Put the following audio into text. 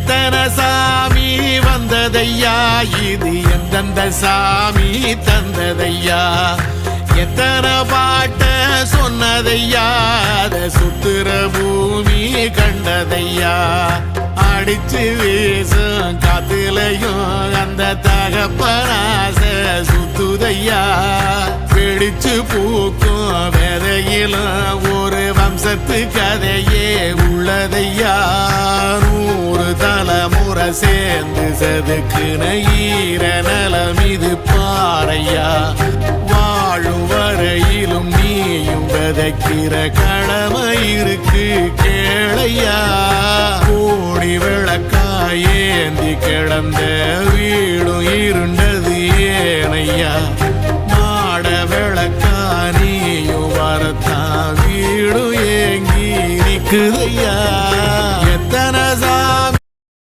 எத்தனை சாமி வந்ததையா, இது எந்தெந்த சாமி தந்ததையா, எத்தனை பாட்ட சொன்னதையா, அத சுத்துற பூமி கண்டதையா, அடிச்சு வீசும் காத்துலையும் அந்த தகப்பனாச சுத்துதையா, பிடிச்சு பூக்கும் விதையிலும் ஒரு வம்சத்து கதையே உள்ளதையா, 100 தலைமுறை சேர்ந்து செதுக்குன ஈர நலம் இது பாறையா, வாழும் வரையிலும் நீயும் விதைக்கிற கடமை இருக்கு கேளையா, கோடி விளக்காயேந்தி கிடந்த வீடும் இருண்டது ஏனையா, மாட விளக்கா நீயும் வரத்தான் வீடும் ஏங்கி நிக்குதையா.